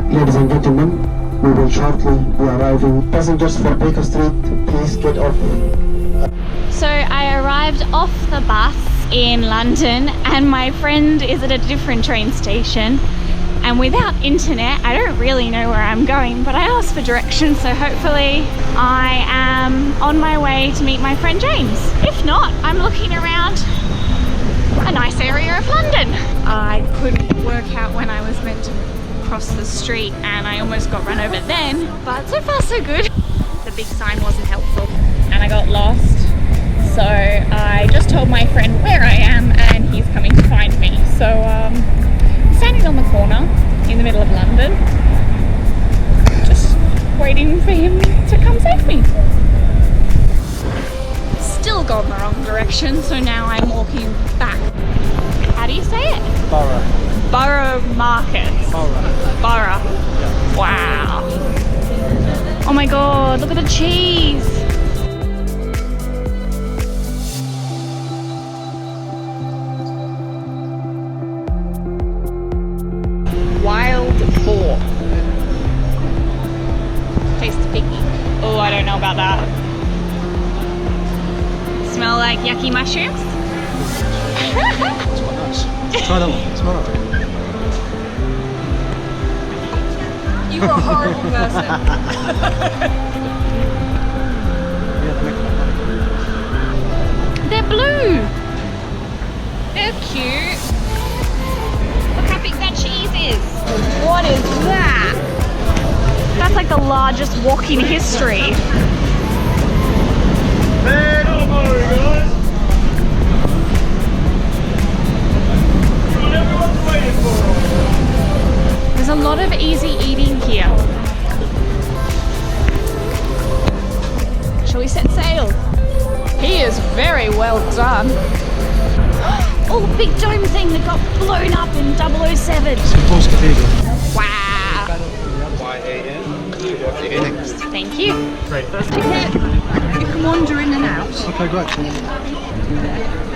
Ladies and gentlemen, we will shortly be arriving. Passengers for Baker Street, please get off. So I arrived off the bus in London and my friend is at a different train station, and without internet I don't really know where I'm going, but I asked for directions, so hopefully I am on my way to meet my friend James. If not, I'm looking around a nice area of London. I couldn't work out when I was meant to cross the street and I almost got run over then, but so far so good. The big sign wasn't helpful and I got lost. So I just told my friend where I am and he's coming to find me. So I'm standing on the corner in the middle of London, just waiting for him to come save me. Still gone the wrong direction, so now I'm walking back. How do you say it? Borough. Borough Markets. Borough. Borough. Yeah. Wow. Oh my god, look at the cheese. Wild boar. Tastes picky. Oh, I don't know about that. Smell like yucky mushrooms? It's quite nice. Try that one. Smell that one. You are a horrible person. They're blue. They're cute. Look how big that cheese is. What is that? That's like the largest walk in history. There's a lot of easy eating here. Shall we set sail? He is very well done. Oh, the big dome thing that got blown up in 007. St. Paul's Cathedral. Wow. Thank you. Great. Ticket. You can wander in and out. Okay, great.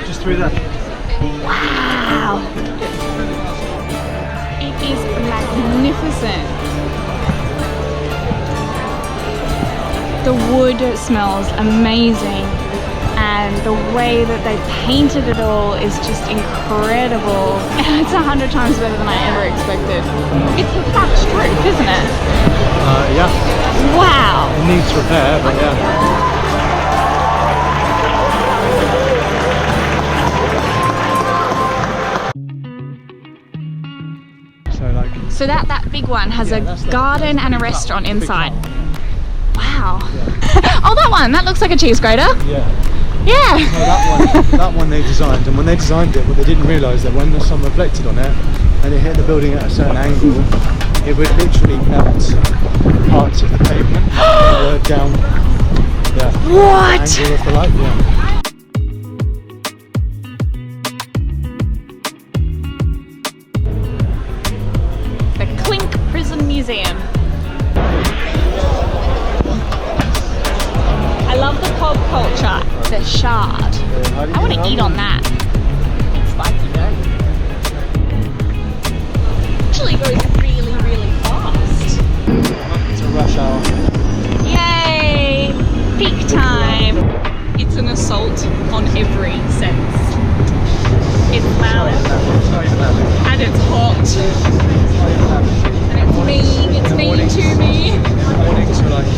Just through there. Wow. It is magnificent. The wood smells amazing. And the way that they painted it all is just incredible. It's 100 times better than I ever expected. It's the thatched roof, isn't it? Yeah. Wow. It needs repair, but yeah. So that big one has a garden and a restaurant inside. Wow. Yeah. Oh, that one. That looks like a cheese grater. Yeah. Yeah. No, that one they designed, and when they designed it, what they didn't realise that when the sun reflected on it and it hit the building at a certain angle, it would literally melt parts of the pavement down. Yeah. What? The angle of the light. Yeah. The Clink Prison Museum. I love the pop culture. The shard. I want to eat on that. It's spicy though. Actually goes really, really fast. It's a rush hour. Yay! Peak time. It's an assault on every sense. It's loud. And it's hot. And it's mean. It's mean to me. Mornings are like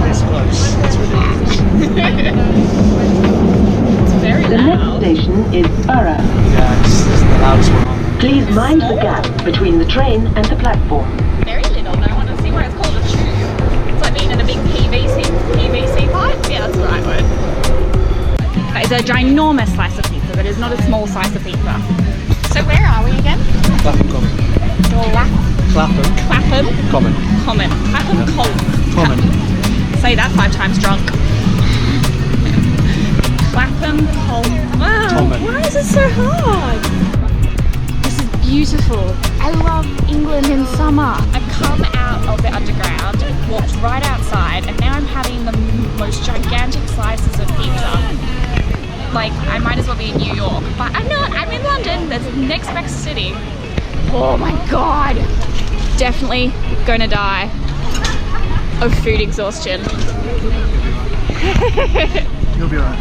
this close. It's ridiculous. It's very The loud. next station is Borough. Yeah, it's the loudest one. Please mind the gap between the train and the platform. Very little, but I want to see why it's called a tube. It's like being in a big PVC pipe. Yeah, that's the right word. That is a ginormous slice of pizza. That is not a small slice of pizza. So where are we again? Clapham Common. Clapham. Clapham. Common. Common. Clapham Common. Common. Say that 5 times drunk. Clapham Common. Wow. Common. Why is it so hard? This is beautiful. I love England in summer. I've come out of the underground, walked right outside, and now I'm having the most gigantic slices of pizza. Like, I might as well be in New York, but I'm not. I'm in London. That's the next best city. Oh my god. definitely gonna die of food exhaustion. You'll be alright.